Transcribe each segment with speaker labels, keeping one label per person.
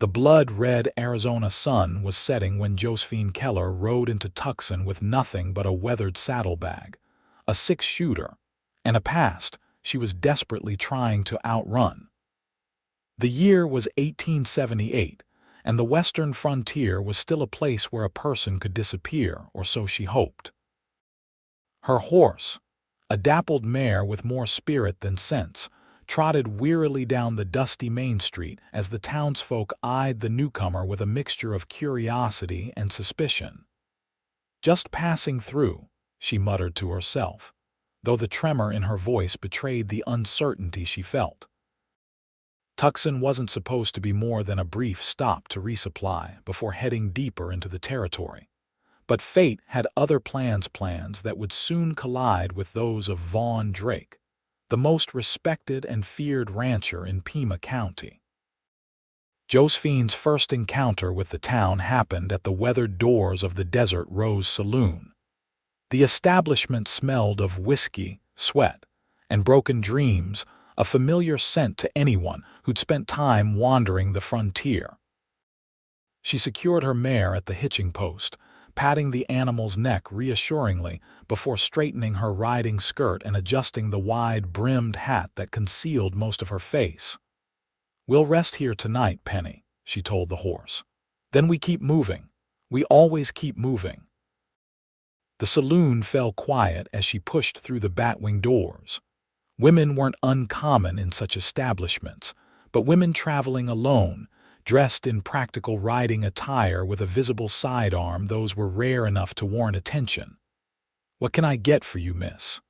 Speaker 1: The blood-red Arizona sun was setting when Josephine Keller rode into Tucson with nothing but a weathered saddlebag, a six-shooter, and a past she was desperately trying to outrun. The year was 1878, and the western frontier was still a place where a person could disappear, or so she hoped. Her horse, a dappled mare with more spirit than sense, trotted wearily down the dusty main street as the townsfolk eyed the newcomer with a mixture of curiosity and suspicion. "Just passing through," she muttered to herself, though the tremor in her voice betrayed the uncertainty she felt. Tucson wasn't supposed to be more than a brief stop to resupply before heading deeper into the territory. But fate had other plans that would soon collide with those of Vaughn Drake, the most respected and feared rancher in Pima County. Josephine's first encounter with the town happened at the weathered doors of the Desert Rose Saloon. The establishment smelled of whiskey, sweat, and broken dreams, a familiar scent to anyone who'd spent time wandering the frontier. She secured her mare at the hitching post, patting the animal's neck reassuringly before straightening her riding skirt and adjusting the wide-brimmed hat that concealed most of her face. "We'll rest here tonight, Penny," she told the horse. "Then we keep moving. We always keep moving." The saloon fell quiet as she pushed through the batwing doors. Women weren't uncommon in such establishments, but women traveling alone, dressed in practical riding attire with a visible sidearm, those were rare enough to warrant attention. "What can I get for you, miss?"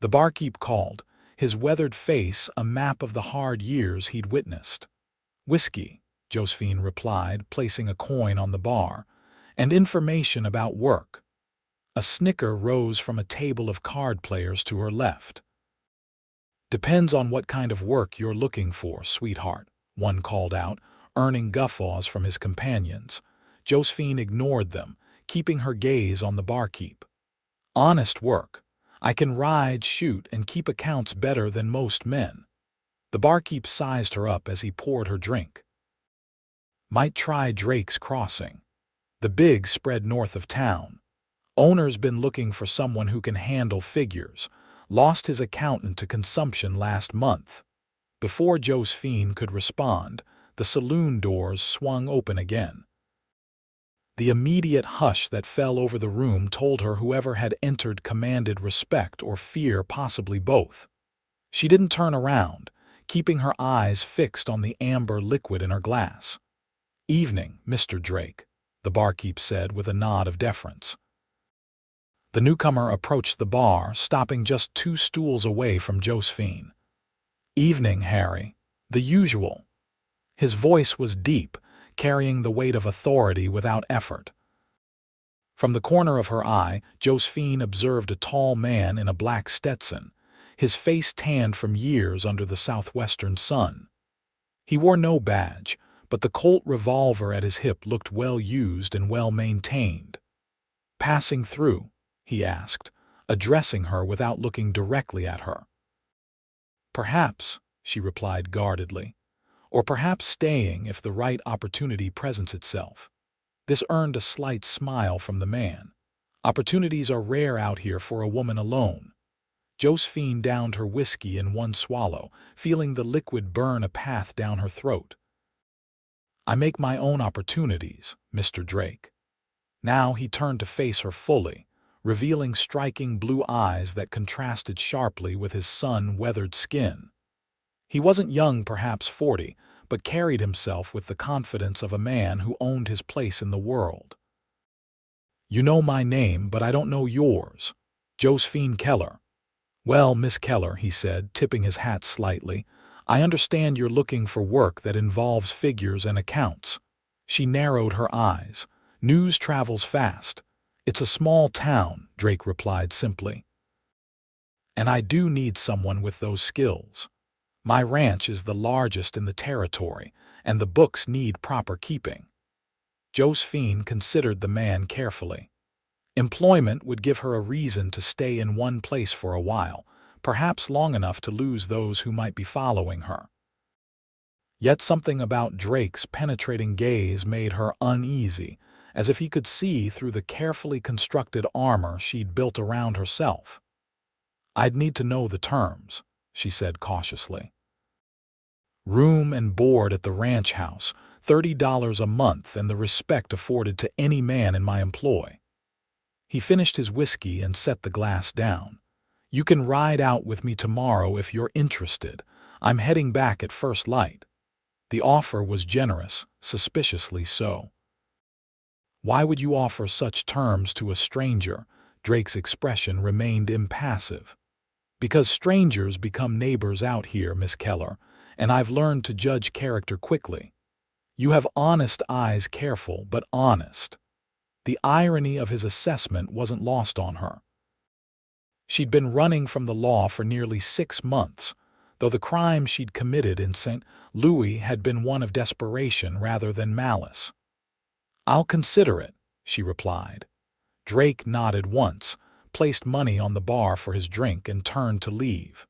Speaker 1: The barkeep called, his weathered face a map of the hard years he'd witnessed. "Whiskey," Josephine replied, placing a coin on the bar, "and information about work." A snicker rose from a table of card players to her left. "Depends on what kind of work you're looking for, sweetheart," one called out, earning guffaws from his companions. Josephine ignored them, keeping her gaze on the barkeep. "Honest work. I can ride, shoot, and keep accounts better than most men." The barkeep sized her up as he poured her drink. "Might try Drake's Crossing. The big spread north of town. Owner's been looking for someone who can handle figures. Lost his accountant to consumption last month." Before Josephine could respond, the saloon doors swung open again. The immediate hush that fell over the room told her whoever had entered commanded respect or fear, possibly both. She didn't turn around, keeping her eyes fixed on the amber liquid in her glass. "Evening, Mr. Drake," the barkeep said with a nod of deference. The newcomer approached the bar, stopping just 2 stools away from Josephine. "Evening, Harry. The usual." His voice was deep, carrying the weight of authority without effort. From the corner of her eye, Josephine observed a tall man in a black Stetson, his face tanned from years under the southwestern sun. He wore no badge, but the Colt revolver at his hip looked well used and well maintained. "Passing through?" he asked, addressing her without looking directly at her. "Perhaps," she replied guardedly, "or perhaps staying if the right opportunity presents itself." This earned a slight smile from the man. Opportunities are rare out here for a woman alone. Josephine downed her whiskey in one swallow, feeling the liquid burn a path down her throat. "I make my own opportunities, Mr. Drake." Now he turned to face her fully, revealing striking blue eyes that contrasted sharply with his sun-weathered skin. He wasn't young, perhaps 40, but carried himself with the confidence of a man who owned his place in the world. "You know my name, but I don't know yours. Josephine Keller." "Well, Miss Keller," he said, tipping his hat slightly, "I understand you're looking for work that involves figures and accounts." She narrowed her eyes. "News travels fast." "It's a small town," Drake replied simply. "And I do need someone with those skills. My ranch is the largest in the territory, and the books need proper keeping." Josephine considered the man carefully. Employment would give her a reason to stay in one place for a while, perhaps long enough to lose those who might be following her. Yet something about Drake's penetrating gaze made her uneasy, as if he could see through the carefully constructed armor she'd built around herself. "I'd need to know the terms," she said cautiously. "Room and board at the ranch house, $30 a month, and the respect afforded to any man in my employ." He finished his whiskey and set the glass down. "You can ride out with me tomorrow if you're interested. I'm heading back at first light." The offer was generous, suspiciously so. "Why would you offer such terms to a stranger?" Drake's expression remained impassive. "Because strangers become neighbors out here, Miss Keller, and I've learned to judge character quickly. You have honest eyes, careful but honest." The irony of his assessment wasn't lost on her. She'd been running from the law for nearly 6 months, though the crime she'd committed in St. Louis had been one of desperation rather than malice. "I'll consider it," she replied. Drake nodded once, placed money on the bar for his drink, and turned to leave.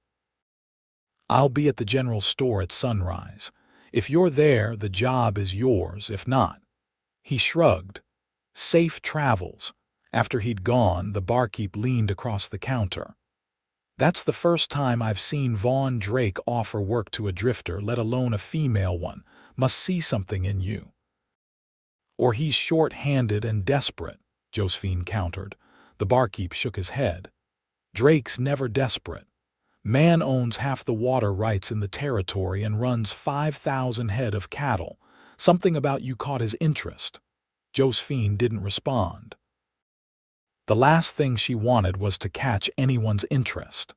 Speaker 1: "I'll be at the general store at sunrise. If you're there, the job is yours. If not—" He shrugged. "Safe travels." After he'd gone, the barkeep leaned across the counter. "That's the first time I've seen Vaughn Drake offer work to a drifter, let alone a female one. Must see something in you." "Or he's short-handed and desperate," Josephine countered. The barkeep shook his head. "Drake's never desperate. Man owns half the water rights in the territory and runs 5,000 head of cattle. Something about you caught his interest." Josephine didn't respond. The last thing she wanted was to catch anyone's interest.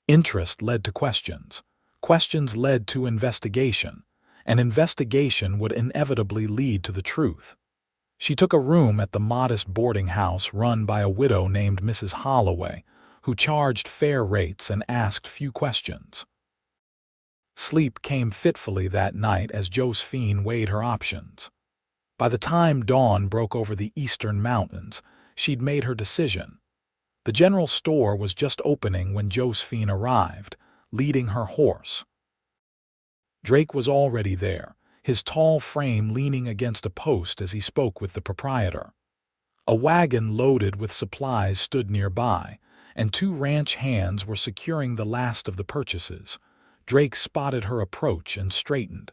Speaker 1: Interest led to questions. Questions led to investigation. An investigation would inevitably lead to the truth. She took a room at the modest boarding house run by a widow named Mrs. Holloway, who charged fair rates and asked few questions. Sleep came fitfully that night as Josephine weighed her options. By the time dawn broke over the eastern mountains, she'd made her decision. The general store was just opening when Josephine arrived, leading her horse. Drake was already there, his tall frame leaning against a post as he spoke with the proprietor. A wagon loaded with supplies stood nearby, and 2 ranch hands were securing the last of the purchases. Drake spotted her approach and straightened.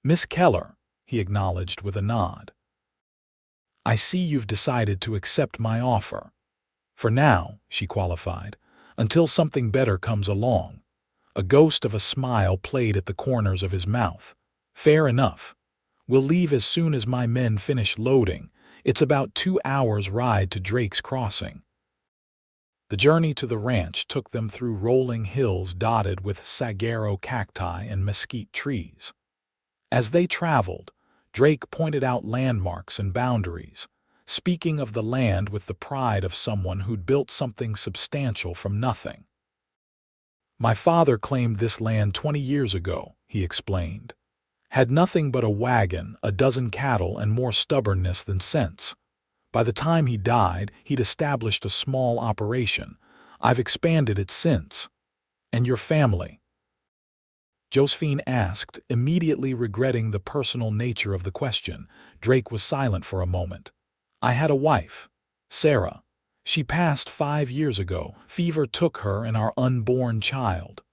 Speaker 1: "Miss Keller," he acknowledged with a nod. "I see you've decided to accept my offer." "For now," she qualified, "until something better comes along." A ghost of a smile played at the corners of his mouth. "Fair enough. We'll leave as soon as my men finish loading. It's about 2 hours' ride to Drake's Crossing." The journey to the ranch took them through rolling hills dotted with saguaro cacti and mesquite trees. As they traveled, Drake pointed out landmarks and boundaries, speaking of the land with the pride of someone who'd built something substantial from nothing. "My father claimed this land 20 years ago," he explained. "Had nothing but a wagon, a dozen cattle, and more stubbornness than sense. By the time he died, he'd established a small operation. I've expanded it since." "And your family?" Josephine asked, immediately regretting the personal nature of the question. Drake was silent for a moment. "I had a wife, Sarah. She passed 5 years ago. Fever took her and our unborn child."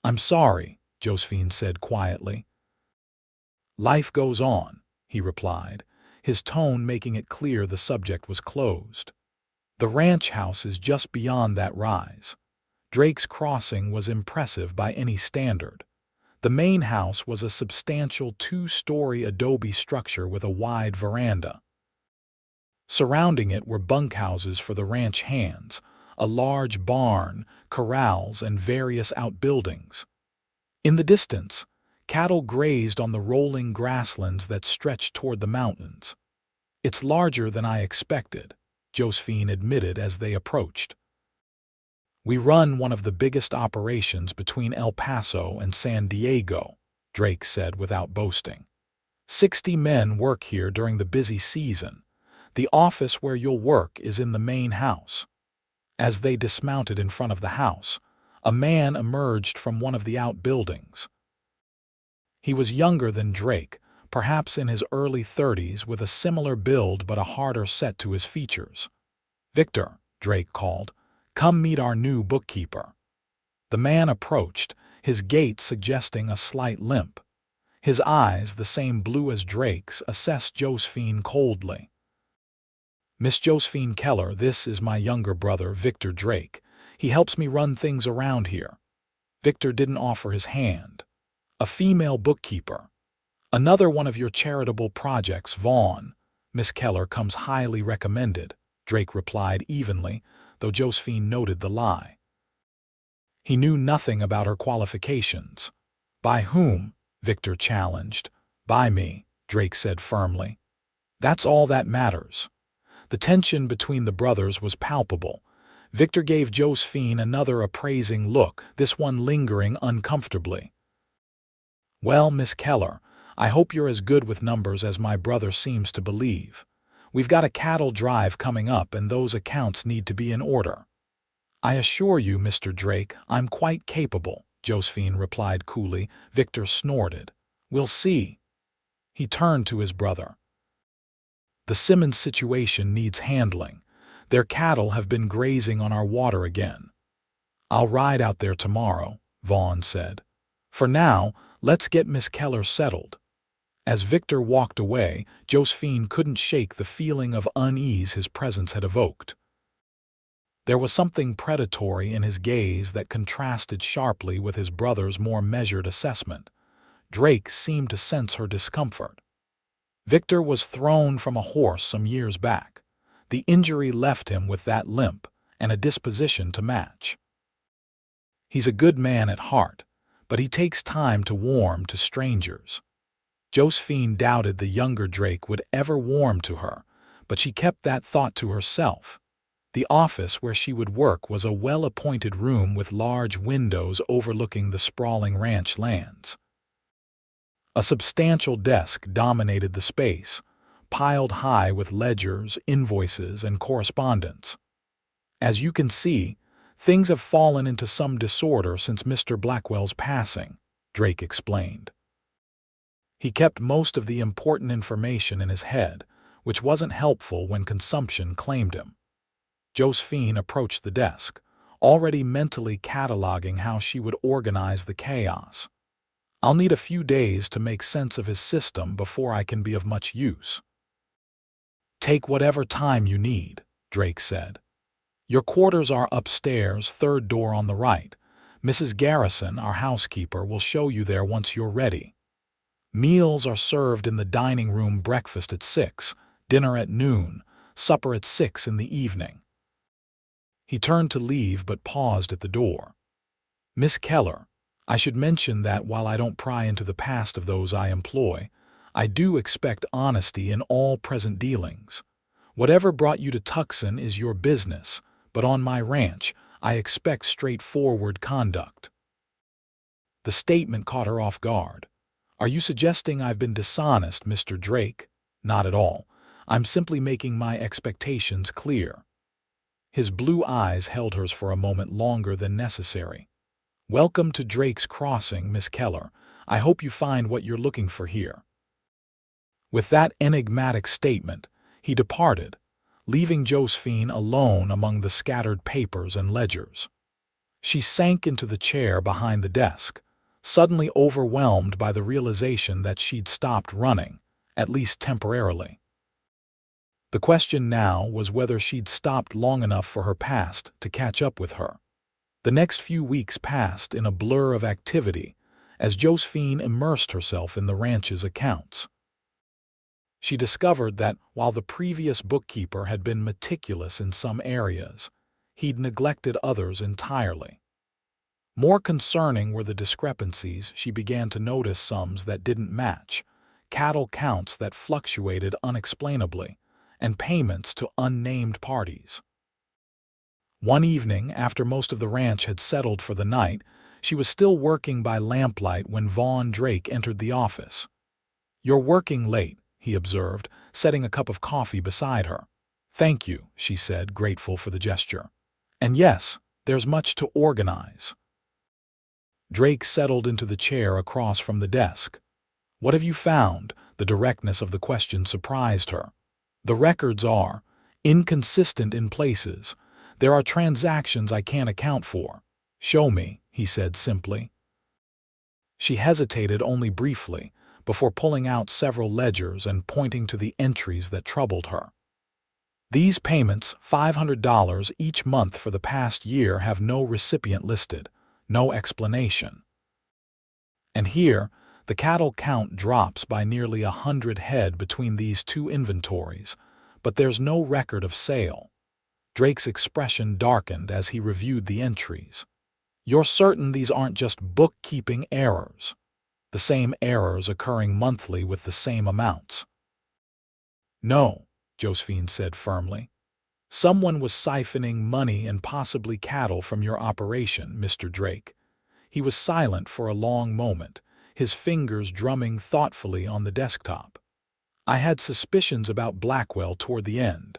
Speaker 1: "I'm sorry," Josephine said quietly. "Life goes on," he replied, his tone making it clear the subject was closed. "The ranch house is just beyond that rise." Drake's Crossing was impressive by any standard. The main house was a substantial 2-story adobe structure with a wide veranda. Surrounding it were bunkhouses for the ranch hands, a large barn, corrals, and various outbuildings. In the distance, cattle grazed on the rolling grasslands that stretched toward the mountains. "It's larger than I expected," Josephine admitted as they approached. "We run one of the biggest operations between El Paso and San Diego," Drake said without boasting. 60 men work here during the busy season. The office where you'll work is in the main house." As they dismounted in front of the house, a man emerged from one of the outbuildings. He was younger than Drake, perhaps in his early 30s, with a similar build but a harder set to his features. "Victor," Drake called, "come meet our new bookkeeper." The man approached, his gait suggesting a slight limp. His eyes, the same blue as Drake's, assessed Josephine coldly. "Miss Josephine Keller, this is my younger brother, Victor Drake. He helps me run things around here." Victor didn't offer his hand. "A female bookkeeper. Another one of your charitable projects, Vaughn. Miss Keller comes highly recommended," Drake replied evenly, though Josephine noted the lie. He knew nothing about her qualifications. "By whom?" Victor challenged. "By me," Drake said firmly. "That's all that matters." The tension between the brothers was palpable. Victor gave Josephine another appraising look, this one lingering uncomfortably. "Well, Miss Keller, I hope you're as good with numbers as my brother seems to believe. We've got a cattle drive coming up and those accounts need to be in order." "I assure you, Mr. Drake, I'm quite capable," Josephine replied coolly. Victor snorted. "We'll see." He turned to his brother. "The Simmons situation needs handling. Their cattle have been grazing on our water again." "I'll ride out there tomorrow," Vaughn said. "For now, let's get Miss Keller settled." As Victor walked away, Josephine couldn't shake the feeling of unease his presence had evoked. There was something predatory in his gaze that contrasted sharply with his brother's more measured assessment. Drake seemed to sense her discomfort. Victor was thrown from a horse some years back. The injury left him with that limp and a disposition to match. He's a good man at heart, but he takes time to warm to strangers. Josephine doubted the younger Drake would ever warm to her, but she kept that thought to herself. The office where she would work was a well-appointed room with large windows overlooking the sprawling ranch lands. A substantial desk dominated the space, piled high with ledgers, invoices, and correspondence. "As you can see, things have fallen into some disorder since Mr. Blackwell's passing," Drake explained. He kept most of the important information in his head, which wasn't helpful when consumption claimed him. Josephine approached the desk, already mentally cataloging how she would organize the chaos. "I'll need a few days to make sense of his system before I can be of much use." "Take whatever time you need," Drake said. "Your quarters are upstairs, third door on the right. Mrs. Garrison, our housekeeper, will show you there once you're ready. Meals are served in the dining room, breakfast at 6, dinner at noon, supper at 6 in the evening." He turned to leave but paused at the door. "Miss Keller, I should mention that while I don't pry into the past of those I employ, I do expect honesty in all present dealings. Whatever brought you to Tucson is your business, but on my ranch, I expect straightforward conduct." The statement caught her off guard. "Are you suggesting I've been dishonest, Mr. Drake?" "Not at all. I'm simply making my expectations clear." His blue eyes held hers for a moment longer than necessary. "Welcome to Drake's Crossing, Miss Keller. I hope you find what you're looking for here." With that enigmatic statement, he departed, leaving Josephine alone among the scattered papers and ledgers. She sank into the chair behind the desk, suddenly overwhelmed by the realization that she'd stopped running, at least temporarily. The question now was whether she'd stopped long enough for her past to catch up with her. The next few weeks passed in a blur of activity as Josephine immersed herself in the ranch's accounts. She discovered that while the previous bookkeeper had been meticulous in some areas, he'd neglected others entirely. More concerning were the discrepancies. She began to notice sums that didn't match, cattle counts that fluctuated unexplainably, and payments to unnamed parties. One evening, after most of the ranch had settled for the night, she was still working by lamplight when Vaughn Drake entered the office. "You're working late," he observed, setting a cup of coffee beside her. "Thank you," she said, grateful for the gesture. "And yes, there's much to organize." Drake settled into the chair across from the desk. What have you found? The directness of the question surprised her. The records are inconsistent in places. There are transactions I can't account for. Show me, he said simply. She hesitated only briefly before pulling out several ledgers and pointing to the entries that troubled her. These payments, $500 each month for the past year, have no recipient listed, no explanation. And here, the cattle count drops by nearly 100 head between these two inventories, but there's no record of sale. Drake's expression darkened as he reviewed the entries. You're certain these aren't just bookkeeping errors? The same errors occurring monthly with the same amounts? No, Josephine said firmly. Someone was siphoning money and possibly cattle from your operation, Mr. Drake. He was silent for a long moment, his fingers drumming thoughtfully on the desktop. I had suspicions about Blackwell toward the end.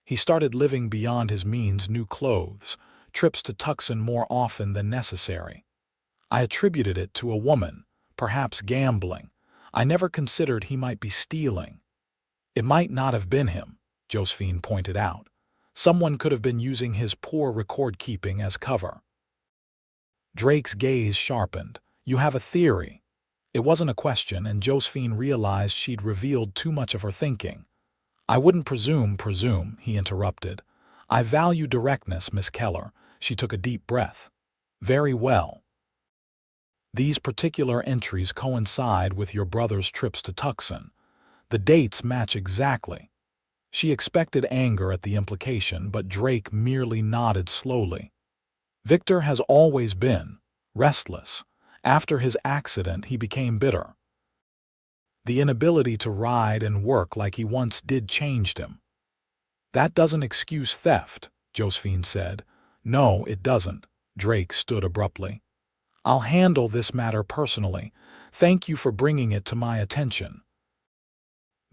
Speaker 1: He started living beyond his means, new clothes, trips to Tucson more often than necessary. I attributed it to a woman, perhaps gambling. I never considered he might be stealing. It might not have been him, Josephine pointed out. Someone could have been using his poor record-keeping as cover. Drake's gaze sharpened. You have a theory. It wasn't a question, and Josephine realized she'd revealed too much of her thinking. I wouldn't presume, he interrupted. I value directness, Miss Keller. She took a deep breath. Very well. These particular entries coincide with your brother's trips to Tucson. The dates match exactly. She expected anger at the implication, but Drake merely nodded slowly. Victor has always been restless. After his accident, he became bitter. The inability to ride and work like he once did changed him. That doesn't excuse theft, Josephine said. No, it doesn't. Drake stood abruptly. I'll handle this matter personally. Thank you for bringing it to my attention.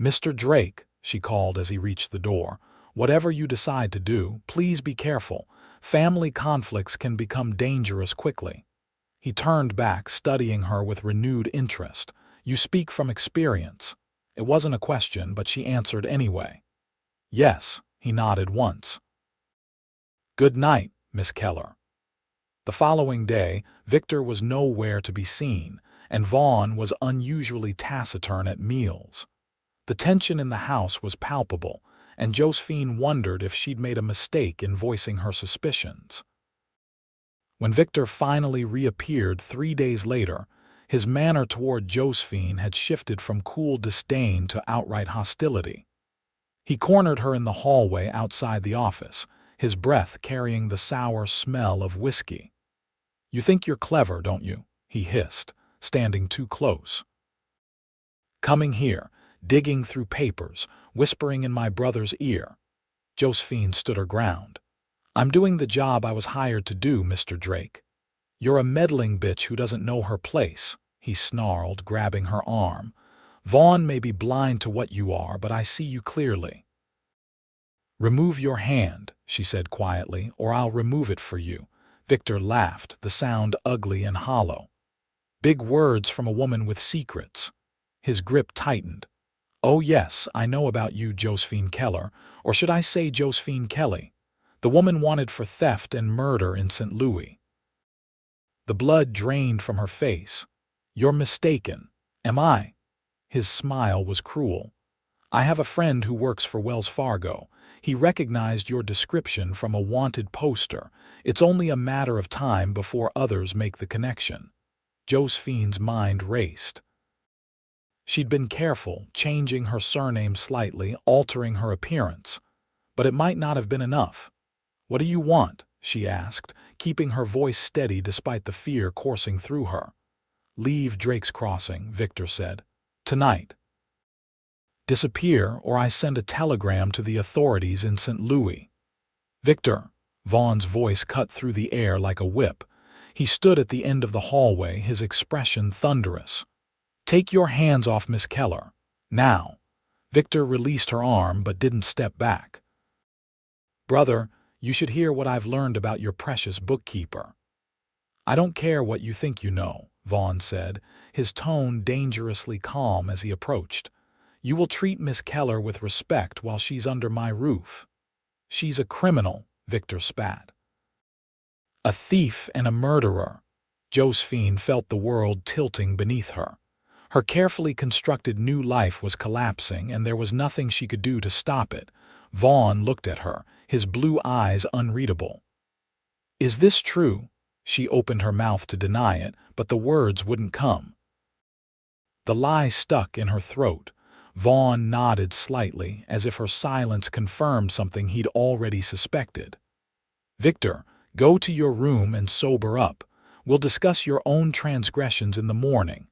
Speaker 1: Mr. Drake, she called as he reached the door, whatever you decide to do, please be careful. Family conflicts can become dangerous quickly. He turned back, studying her with renewed interest. You speak from experience. It wasn't a question, but she answered anyway. Yes, he nodded once. Good night, Miss Keller. The following day, Victor was nowhere to be seen, and Vaughn was unusually taciturn at meals. The tension in the house was palpable, and Josephine wondered if she'd made a mistake in voicing her suspicions. When Victor finally reappeared 3 days later, his manner toward Josephine had shifted from cool disdain to outright hostility. He cornered her in the hallway outside the office, his breath carrying the sour smell of whiskey. You think you're clever, don't you? He hissed, standing too close. Coming here, digging through papers, whispering in my brother's ear. Josephine stood her ground. I'm doing the job I was hired to do, Mr. Drake. You're a meddling bitch who doesn't know her place, he snarled, grabbing her arm. Vaughn may be blind to what you are, but I see you clearly. Remove your hand, she said quietly, or I'll remove it for you. Victor laughed, the sound ugly and hollow. Big words from a woman with secrets. His grip tightened. Oh yes, I know about you, Josephine Keller, or should I say Josephine Kelly, the woman wanted for theft and murder in St. Louis. The blood drained from her face. You're mistaken. Am I? His smile was cruel. I have a friend who works for Wells Fargo. He recognized your description from a wanted poster. It's only a matter of time before others make the connection. Josephine's mind raced. She'd been careful, changing her surname slightly, altering her appearance. But it might not have been enough. What do you want? She asked, keeping her voice steady despite the fear coursing through her. Leave Drake's Crossing, Victor said. Tonight. Disappear, or I send a telegram to the authorities in St. Louis. Victor, Vaughn's voice cut through the air like a whip. He stood at the end of the hallway, his expression thunderous. Take your hands off Miss Keller. Now. Victor released her arm but didn't step back. Brother, you should hear what I've learned about your precious bookkeeper. I don't care what you think you know, Vaughn said, his tone dangerously calm as he approached. "You will treat Miss Keller with respect while she's under my roof." "She's a criminal," Victor spat. "A thief and a murderer." Josephine felt the world tilting beneath her. Her carefully constructed new life was collapsing, and there was nothing she could do to stop it. Vaughn looked at her, his blue eyes unreadable. "Is this true?" She opened her mouth to deny it, but the words wouldn't come. The lie stuck in her throat. Vaughn nodded slightly, as if her silence confirmed something he'd already suspected. "Victor, go to your room and sober up. We'll discuss your own transgressions in the morning."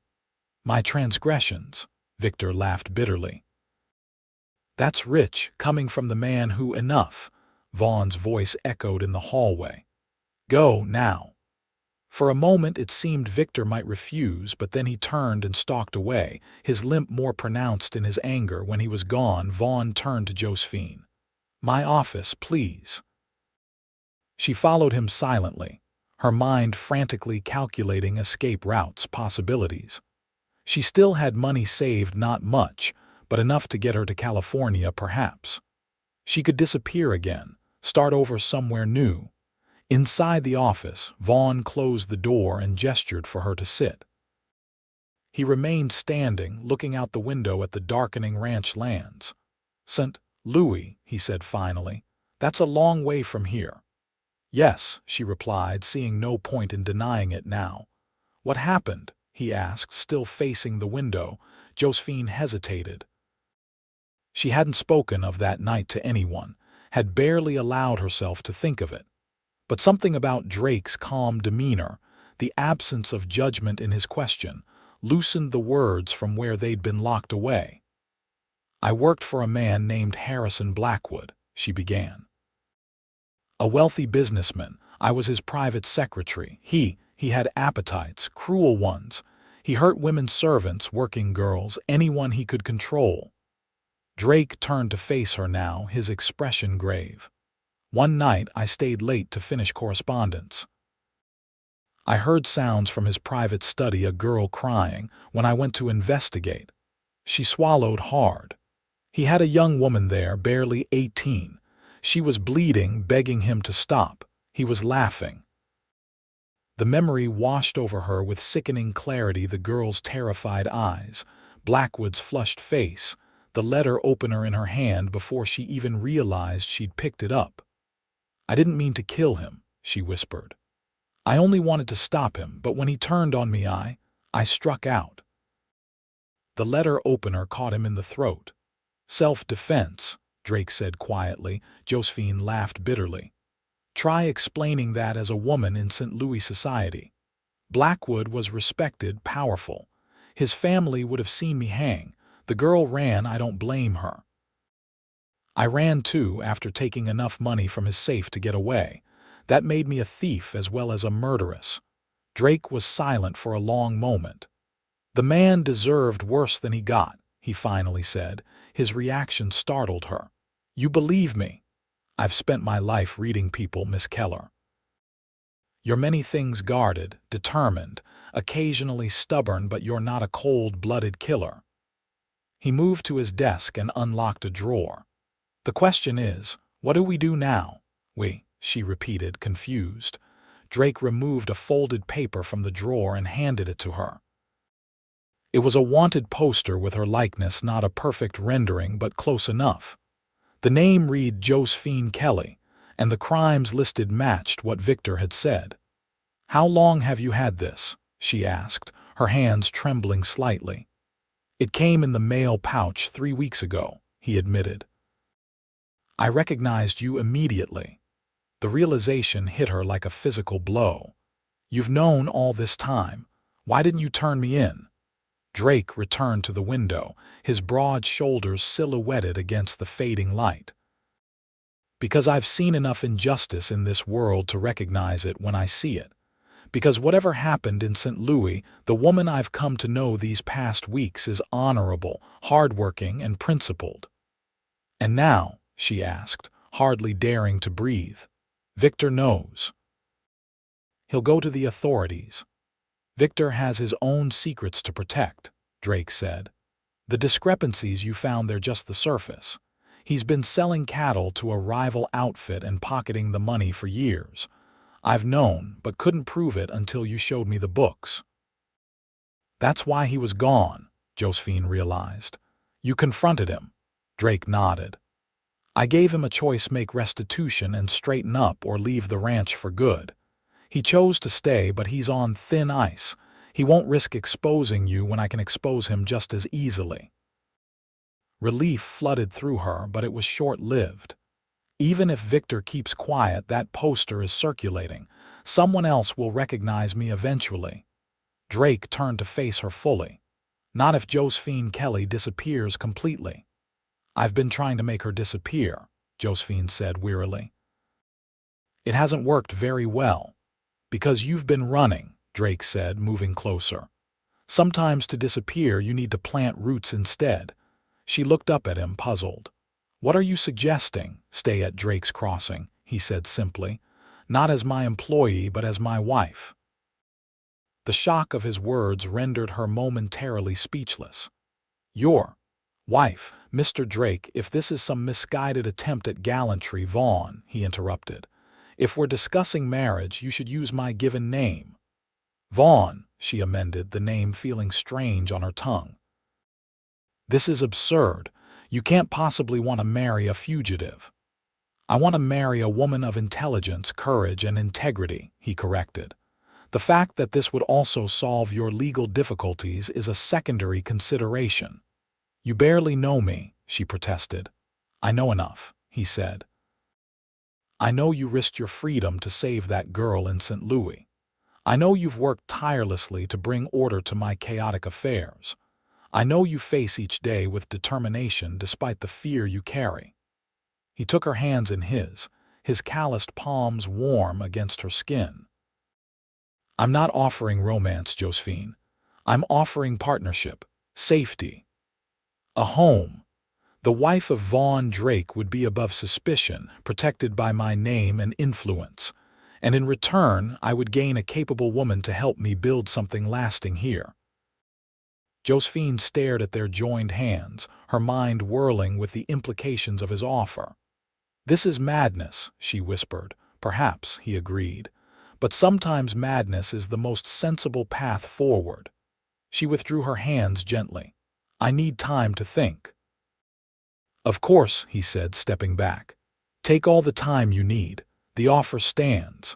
Speaker 1: "My transgressions?" Victor laughed bitterly. "That's rich, coming from the man who—" "Enough," Vaughn's voice echoed in the hallway. "Go, now." For a moment it seemed Victor might refuse, but then he turned and stalked away, his limp more pronounced in his anger. When he was gone, Vaughn turned to Josephine. "My office, please." She followed him silently, her mind frantically calculating escape routes, possibilities. She still had money saved, not much, but enough to get her to California, perhaps. She could disappear again, start over somewhere new. Inside the office, Vaughn closed the door and gestured for her to sit. He remained standing, looking out the window at the darkening ranch lands. "St. Louis," he said finally. "That's a long way from here." "Yes," she replied, seeing no point in denying it now. "What happened?" he asked, still facing the window. Josephine hesitated. She hadn't spoken of that night to anyone, had barely allowed herself to think of it. But something about Drake's calm demeanor, the absence of judgment in his question, loosened the words from where they'd been locked away. "I worked for a man named Harrison Blackwood," she began. "A wealthy businessman. I was his private secretary. He had appetites, cruel ones. He hurt women servants, working girls, anyone he could control." Drake turned to face her now, his expression grave. "One night I stayed late to finish correspondence. I heard sounds from his private study, a girl crying. When I went to investigate." She swallowed hard. "He had a young woman there, barely 18. She was bleeding, begging him to stop. He was laughing." The memory washed over her with sickening clarity, the girl's terrified eyes, Blackwood's flushed face, the letter opener in her hand before she even realized she'd picked it up. "I didn't mean to kill him," she whispered. "I only wanted to stop him, but when he turned on me, I struck out." The letter opener caught him in the throat. "Self-defense," Drake said quietly. Josephine laughed bitterly. "Try explaining that as a woman in St. Louis society. Blackwood was respected, powerful. His family would have seen me hang. The girl ran. I don't blame her. I ran too, after taking enough money from his safe to get away. That made me a thief as well as a murderess." Drake was silent for a long moment. "The man deserved worse than he got," he finally said. His reaction startled her. "You believe me?" "I've spent my life reading people, Miss Keller. You're many things, guarded, determined, occasionally stubborn, but you're not a cold-blooded killer." He moved to his desk and unlocked a drawer. "The question is, what do we do now?" She repeated, confused. Drake removed a folded paper from the drawer and handed it to her. It was a wanted poster with her likeness, not a perfect rendering, but close enough. The name read Josephine Keller, and the crimes listed matched what Victor had said. "How long have you had this?" she asked, her hands trembling slightly. "It came in the mail pouch 3 weeks ago," he admitted. "I recognized you immediately." The realization hit her like a physical blow. "You've known all this time. Why didn't you turn me in?" Drake returned to the window, his broad shoulders silhouetted against the fading light. "Because I've seen enough injustice in this world to recognize it when I see it. Because whatever happened in St. Louis, the woman I've come to know these past weeks is honorable, hardworking, and principled." "And now?" she asked, hardly daring to breathe. "Victor knows. He'll go to the authorities." Victor has his own secrets to protect, Drake said. The discrepancies you found, they're just the surface. He's been selling cattle to a rival outfit and pocketing the money for years. I've known, but couldn't prove it until you showed me the books. That's why he was gone, Josephine realized. You confronted him. Drake nodded. I gave him a choice: make restitution and straighten up, or leave the ranch for good. He chose to stay, but he's on thin ice. He won't risk exposing you when I can expose him just as easily. Relief flooded through her, but it was short-lived. Even if Victor keeps quiet, that poster is circulating. Someone else will recognize me eventually. Drake turned to face her fully. Not if Josephine Keller disappears completely. I've been trying to make her disappear, Josephine said wearily. It hasn't worked very well. Because you've been running, Drake said, moving closer. Sometimes to disappear you need to plant roots instead. She looked up at him, puzzled. What are you suggesting? Stay at Drake's Crossing, he said simply. Not as my employee, but as my wife. The shock of his words rendered her momentarily speechless. Your wife, Mr. Drake, if this is some misguided attempt at gallantry, Vaughn, he interrupted. If we're discussing marriage, you should use my given name. Vaughn, she amended, the name feeling strange on her tongue. This is absurd. You can't possibly want to marry a fugitive. I want to marry a woman of intelligence, courage, and integrity, he corrected. The fact that this would also solve your legal difficulties is a secondary consideration. You barely know me, she protested. I know enough, he said. I know you risked your freedom to save that girl in St. Louis. I know you've worked tirelessly to bring order to my chaotic affairs. I know you face each day with determination despite the fear you carry. He took her hands in his calloused palms warm against her skin. I'm not offering romance, Josephine. I'm offering partnership, safety, a home. The wife of Vaughn Drake would be above suspicion, protected by my name and influence. And in return, I would gain a capable woman to help me build something lasting here. Josephine stared at their joined hands, her mind whirling with the implications of his offer. This is madness, she whispered. Perhaps, he agreed. But sometimes madness is the most sensible path forward. She withdrew her hands gently. I need time to think. Of course, he said, stepping back. Take all the time you need. The offer stands.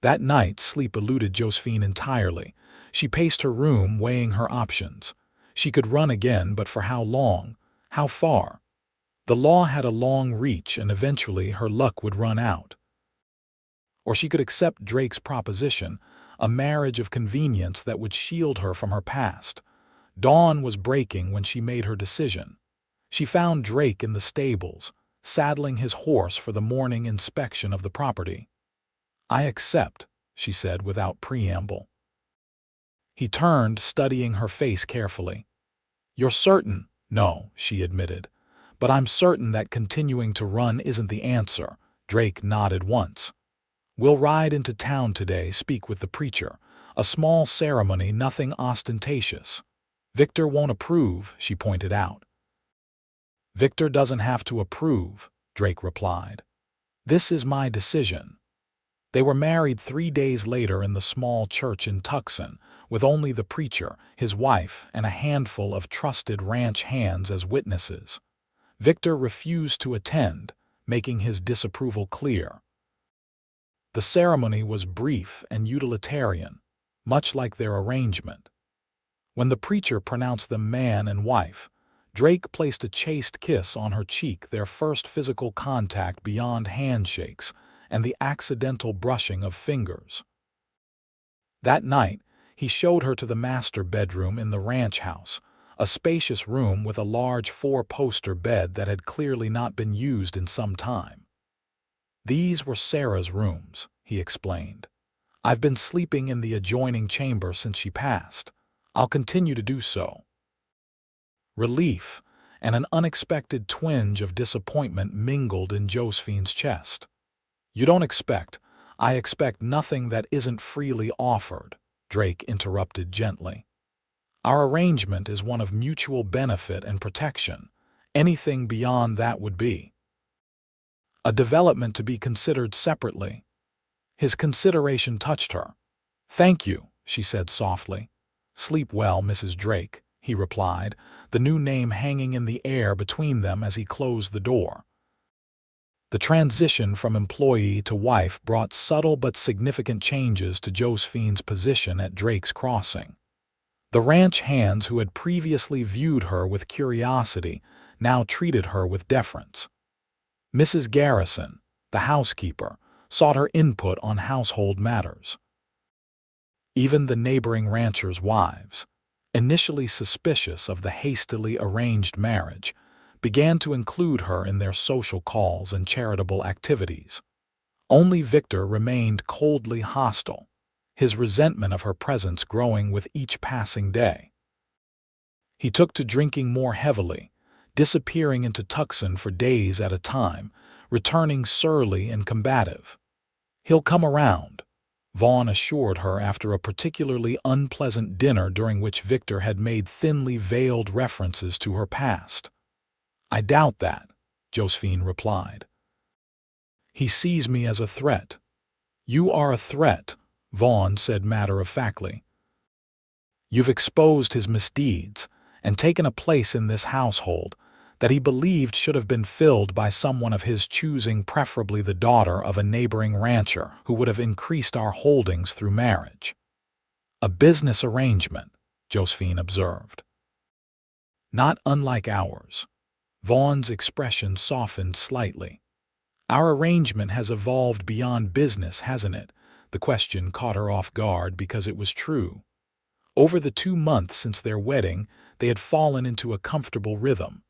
Speaker 1: That night, sleep eluded Josephine entirely. She paced her room, weighing her options. She could run again, but for how long? How far? The law had a long reach, and eventually her luck would run out. Or she could accept Drake's proposition, a marriage of convenience that would shield her from her past. Dawn was breaking when she made her decision. She found Drake in the stables, saddling his horse for the morning inspection of the property. I accept, she said without preamble. He turned, studying her face carefully. You're certain? No, she admitted. But I'm certain that continuing to run isn't the answer. Drake nodded once. We'll ride into town today, speak with the preacher. A small ceremony, nothing ostentatious. Victor won't approve, she pointed out. Victor doesn't have to approve, Drake replied. This is my decision. They were married 3 days later in the small church in Tucson, with only the preacher, his wife, and a handful of trusted ranch hands as witnesses. Victor refused to attend, making his disapproval clear. The ceremony was brief and utilitarian, much like their arrangement. When the preacher pronounced them man and wife, Drake placed a chaste kiss on her cheek, their first physical contact beyond handshakes and the accidental brushing of fingers. That night, he showed her to the master bedroom in the ranch house, a spacious room with a large 4-poster bed that had clearly not been used in some time. These were Sarah's rooms, he explained. I've been sleeping in the adjoining chamber since she passed. I'll continue to do so. Relief and an unexpected twinge of disappointment mingled in Josephine's chest. You don't expect. I expect nothing that isn't freely offered, Drake interrupted gently. Our arrangement is one of mutual benefit and protection. Anything beyond that would be a development to be considered separately. His consideration touched her. "Thank you," she said softly. "Sleep well, Mrs. Drake," he replied, the new name hanging in the air between them as he closed the door. The transition from employee to wife brought subtle but significant changes to Josephine's position at Drake's Crossing. The ranch hands who had previously viewed her with curiosity now treated her with deference. Mrs. Garrison, the housekeeper, sought her input on household matters. Even the neighboring ranchers' wives, initially suspicious of the hastily arranged marriage, began to include her in their social calls and charitable activities. Only Victor remained coldly hostile, his resentment of her presence growing with each passing day. He took to drinking more heavily, disappearing into Tucson for days at a time, returning surly and combative. "He'll come around," Vaughn assured her after a particularly unpleasant dinner during which Victor had made thinly veiled references to her past. "I doubt that," Josephine replied. "He sees me as a threat." "You are a threat," Vaughn said matter-of-factly. "You've exposed his misdeeds and taken a place in this household that he believed should have been filled by someone of his choosing, preferably the daughter of a neighboring rancher who would have increased our holdings through marriage." "A business arrangement," Josephine observed. "Not unlike ours." Vaughn's expression softened slightly. "Our arrangement has evolved beyond business, hasn't it?" The question caught her off guard because it was true. Over the 2 months since their wedding, they had fallen into a comfortable rhythm.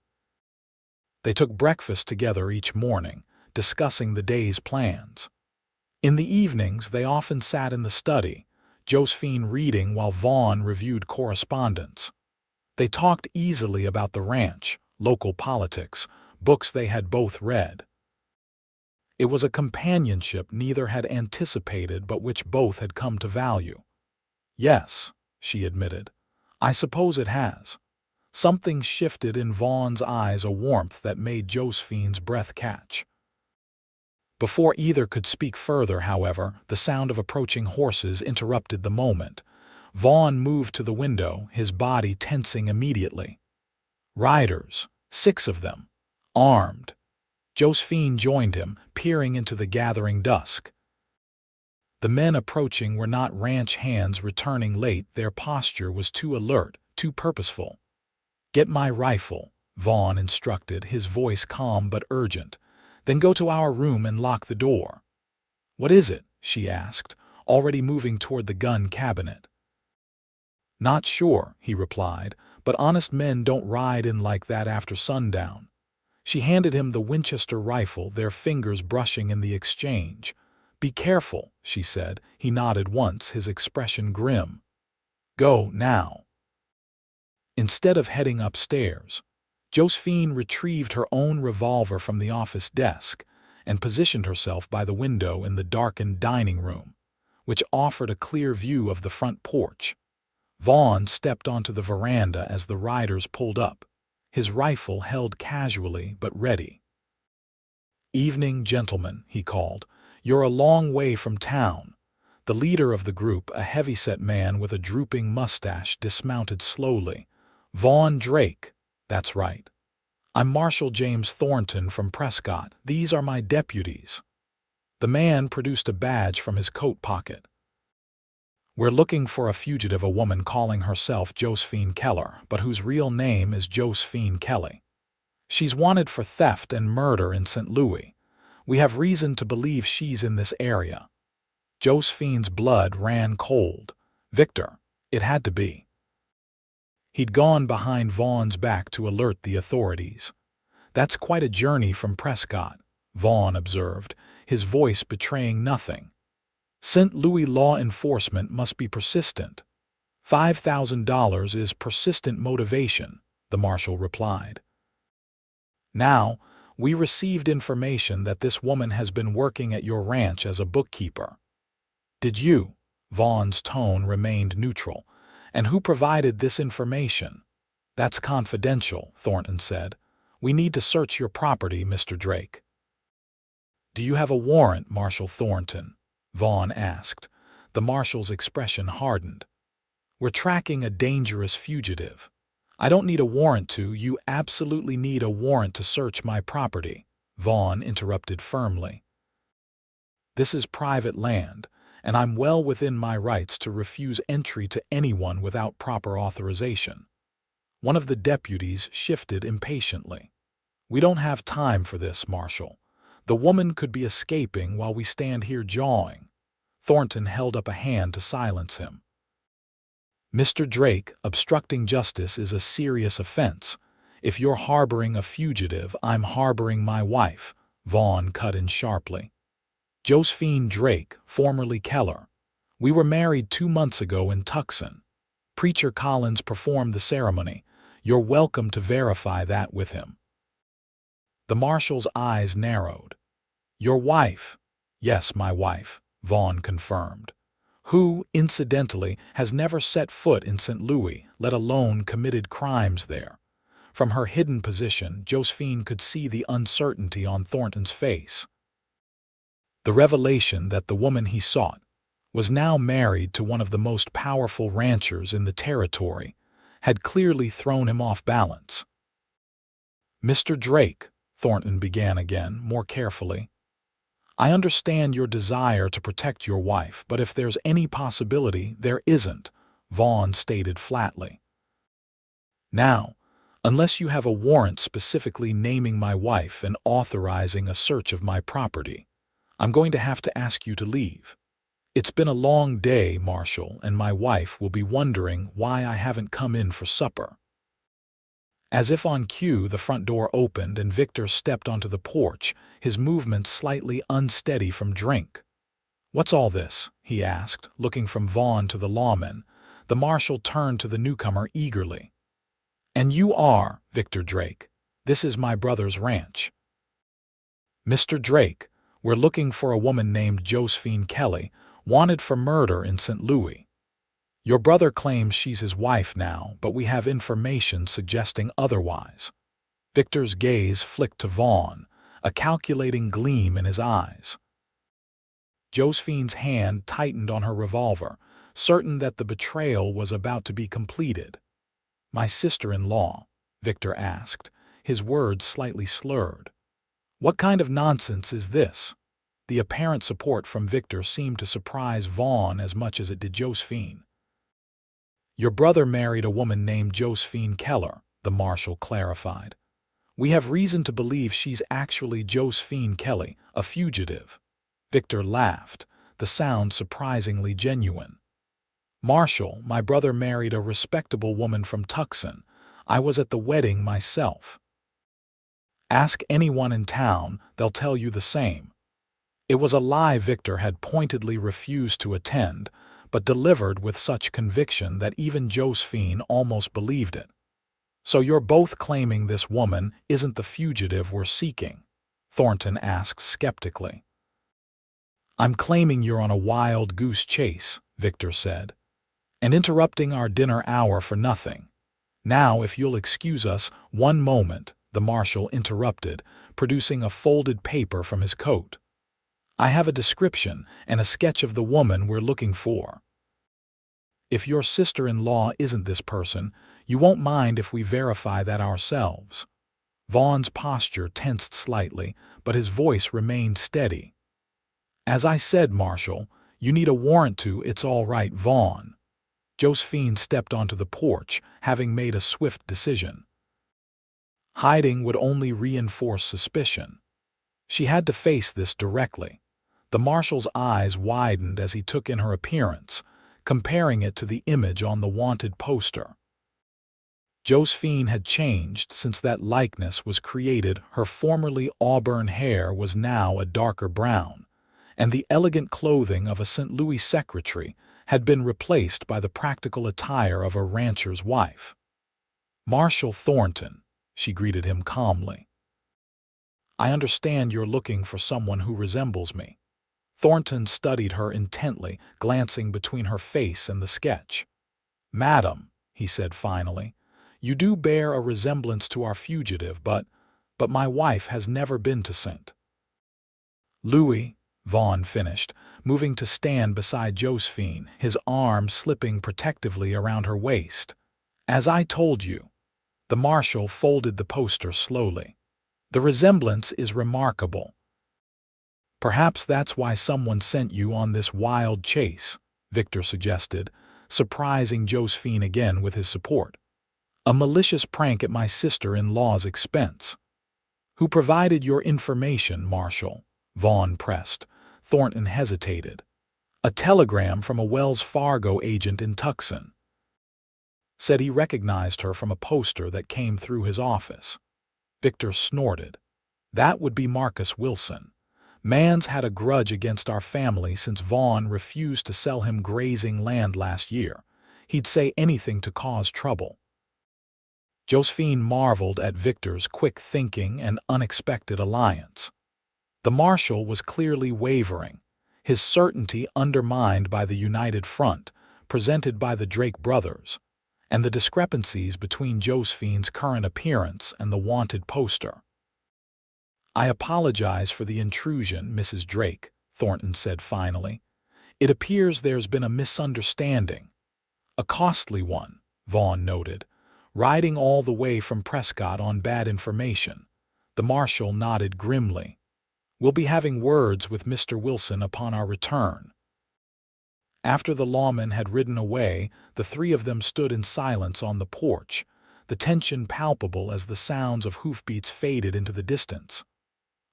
Speaker 1: They took breakfast together each morning, discussing the day's plans. In the evenings, they often sat in the study, Josephine reading while Vaughn reviewed correspondence. They talked easily about the ranch, local politics, books they had both read. It was a companionship neither had anticipated but which both had come to value. "Yes," she admitted, "I suppose it has." Something shifted in Vaughn's eyes, a warmth that made Josephine's breath catch. Before either could speak further, however, the sound of approaching horses interrupted the moment. Vaughn moved to the window, his body tensing immediately. Riders, 6 of them, armed. Josephine joined him, peering into the gathering dusk. The men approaching were not ranch hands returning late. Their posture was too alert, too purposeful. "Get my rifle," Vaughn instructed, his voice calm but urgent. "Then go to our room and lock the door." "What is it?" she asked, already moving toward the gun cabinet. "Not sure," he replied, "but honest men don't ride in like that after sundown." She handed him the Winchester rifle, their fingers brushing in the exchange. "Be careful," she said. He nodded once, his expression grim. "Go, now." Instead of heading upstairs, Josephine retrieved her own revolver from the office desk and positioned herself by the window in the darkened dining room, which offered a clear view of the front porch. Vaughn stepped onto the veranda as the riders pulled up, his rifle held casually but ready. "Evening, gentlemen," he called. "You're a long way from town." The leader of the group, a heavy-set man with a drooping mustache, dismounted slowly. "Vaughn Drake, that's right. I'm Marshal James Thornton from Prescott. These are my deputies." The man produced a badge from his coat pocket. "We're looking for a fugitive, a woman calling herself Josephine Keller, but whose real name is Josephine Kelly. She's wanted for theft and murder in St. Louis. We have reason to believe she's in this area." Josephine's blood ran cold. Victor, it had to be. He'd gone behind Vaughn's back to alert the authorities. "That's quite a journey from Prescott," Vaughn observed, his voice betraying nothing. "St. Louis law enforcement must be persistent." $5,000 is persistent motivation, the marshal replied. "Now, we received information that this woman has been working at your ranch as a bookkeeper." "Did you?" Vaughn's tone remained neutral. "And who provided this information?" "That's confidential," Thornton said. "We need to search your property, Mr. Drake." "Do you have a warrant, Marshal Thornton?" Vaughn asked. The marshal's expression hardened. "We're tracking a dangerous fugitive." "I don't need a warrant to. You absolutely need a warrant to search my property," Vaughn interrupted firmly. "This is private land, and I'm well within my rights to refuse entry to anyone without proper authorization." One of the deputies shifted impatiently. "We don't have time for this, Marshal. The woman could be escaping while we stand here jawing." Thornton held up a hand to silence him. "Mr. Drake, obstructing justice is a serious offense. If you're harboring a fugitive, I'm harboring my wife," Vaughn cut in sharply. "Josephine Drake, formerly Keller. We were married 2 months ago in Tucson. Preacher Collins performed the ceremony. You're welcome to verify that with him." The marshal's eyes narrowed. "Your wife?" "Yes, my wife," Vaughn confirmed. "Who, incidentally, has never set foot in St. Louis, let alone committed crimes there." From her hidden position, Josephine could see the uncertainty on Thornton's face. The revelation that the woman he sought was now married to one of the most powerful ranchers in the territory had clearly thrown him off balance. "Mr. Drake," Thornton began again, more carefully, "I understand your desire to protect your wife, but if there's any possibility, there isn't," Vaughn stated flatly. "Now, unless you have a warrant specifically naming my wife and authorizing a search of my property, I'm going to have to ask you to leave. It's been a long day, Marshal, and my wife will be wondering why I haven't come in for supper." As if on cue, the front door opened and Victor stepped onto the porch, his movements slightly unsteady from drink. "What's all this?" he asked, looking from Vaughn to the lawman. The marshal turned to the newcomer eagerly. "And you are Victor Drake. This is my brother's ranch." "Mr. Drake, we're looking for a woman named Josephine Keller, wanted for murder in St. Louis. Your brother claims she's his wife now, but we have information suggesting otherwise." Victor's gaze flicked to Vaughn, a calculating gleam in his eyes. Josephine's hand tightened on her revolver, certain that the betrayal was about to be completed. "My sister-in-law?" Victor asked, his words slightly slurred. "What kind of nonsense is this?" The apparent support from Victor seemed to surprise Vaughn as much as it did Josephine. "Your brother married a woman named Josephine Keller," the marshal clarified. "We have reason to believe she's actually Josephine Keller, a fugitive." Victor laughed, the sound surprisingly genuine. "Marshal, my brother married a respectable woman from Tucson. I was at the wedding myself. Ask anyone in town, they'll tell you the same." It was a lie Victor had pointedly refused to attend, but delivered with such conviction that even Josephine almost believed it. "So you're both claiming this woman isn't the fugitive we're seeking?" Thornton asked skeptically. "I'm claiming you're on a wild goose chase," Victor said, "and interrupting our dinner hour for nothing. Now, if you'll excuse us 1 moment," the marshal interrupted, producing a folded paper from his coat. "I have a description and a sketch of the woman we're looking for. If your sister-in-law isn't this person, you won't mind if we verify that ourselves." Vaughn's posture tensed slightly, but his voice remained steady. "As I said, Marshal, you need a warrant to. It's all right, Vaughn." Josephine stepped onto the porch, having made a swift decision. Hiding would only reinforce suspicion. She had to face this directly. The marshal's eyes widened as he took in her appearance, comparing it to the image on the wanted poster. Josephine had changed since that likeness was created. Her formerly auburn hair was now a darker brown, and the elegant clothing of a St. Louis secretary had been replaced by the practical attire of a rancher's wife. "Marshal Thornton," she greeted him calmly. "I understand you're looking for someone who resembles me." Thornton studied her intently, glancing between her face and the sketch. "Madam," he said finally, "you do bear a resemblance to our fugitive, but my wife has never been to St. Louis," Vaughn finished, moving to stand beside Josephine, his arm slipping protectively around her waist. "As I told you." The marshal folded the poster slowly. "The resemblance is remarkable. Perhaps that's why someone sent you on this wild chase," Victor suggested, surprising Josephine again with his support. "A malicious prank at my sister-in-law's expense." "Who provided your information, Marshal?" Vaughn pressed. Thornton hesitated. "A telegram from a Wells Fargo agent in Tucson. Said he recognized her from a poster that came through his office." Victor snorted. "That would be Marcus Wilson. Man's had a grudge against our family since Vaughn refused to sell him grazing land last year. He'd say anything to cause trouble." Josephine marveled at Victor's quick thinking and unexpected alliance. The marshal was clearly wavering, his certainty undermined by the united front presented by the Drake brothers, and the discrepancies between Josephine's current appearance and the wanted poster. "I apologize for the intrusion, Mrs. Drake," Thornton said finally. "It appears there's been a misunderstanding." "A costly one," Vaughn noted, "riding all the way from Prescott on bad information." The marshal nodded grimly. "We'll be having words with Mr. Wilson upon our return." After the lawman had ridden away, the three of them stood in silence on the porch, the tension palpable as the sounds of hoofbeats faded into the distance.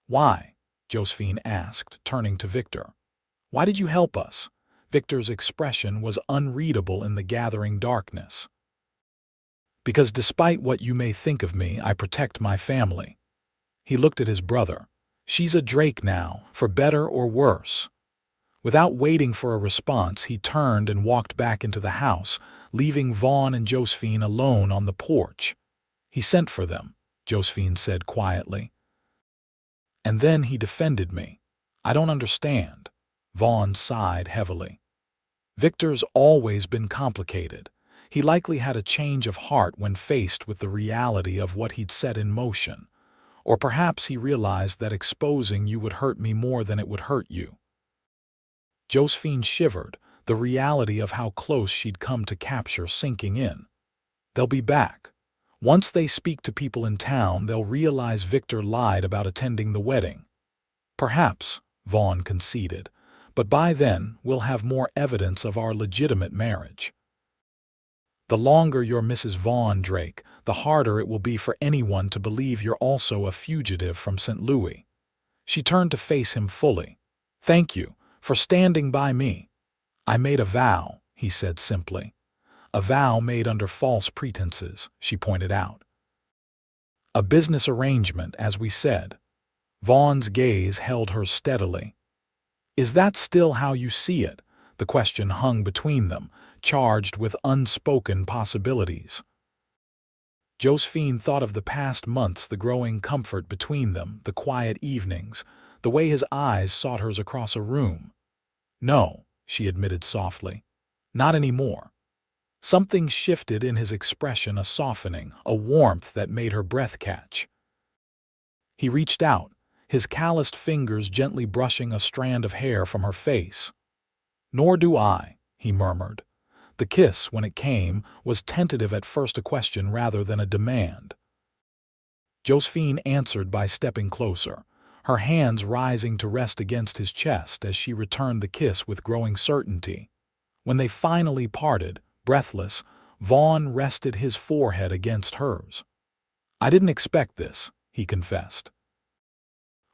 Speaker 1: "Why?" Josephine asked, turning to Victor. "Why did you help us?" Victor's expression was unreadable in the gathering darkness. "Because despite what you may think of me, I protect my family." He looked at his brother. "She's a Drake now, for better or worse." Without waiting for a response, he turned and walked back into the house, leaving Vaughn and Josephine alone on the porch. "He sent for them," Josephine said quietly. "And then he defended me. I don't understand." Vaughn sighed heavily. "Victor's always been complicated. He likely had a change of heart when faced with the reality of what he'd set in motion. Or perhaps he realized that exposing you would hurt me more than it would hurt you." Josephine shivered, the reality of how close she'd come to capture sinking in. "They'll be back. Once they speak to people in town, they'll realize Victor lied about attending the wedding." "Perhaps," Vaughn conceded, "but by then we'll have more evidence of our legitimate marriage." "The longer you're Mrs. Vaughn Drake, the harder it will be for anyone to believe you're also a fugitive from St. Louis." She turned to face him fully. "Thank you for standing by me." "I made a vow," he said simply. "A vow made under false pretenses," she pointed out. "A business arrangement, as we said." Vaughn's gaze held her steadily. "Is that still how you see it?" The question hung between them, charged with unspoken possibilities. Josephine thought of the past months, the growing comfort between them, the quiet evenings, the way his eyes sought hers across a room. "No," she admitted softly. "Not anymore." Something shifted in his expression, a softening, a warmth that made her breath catch. He reached out, his calloused fingers gently brushing a strand of hair from her face. "Nor do I," he murmured. The kiss, when it came, was tentative at first, a question rather than a demand. Josephine answered by stepping closer, her hands rising to rest against his chest as she returned the kiss with growing certainty. When they finally parted, breathless, Vaughn rested his forehead against hers. "I didn't expect this," he confessed.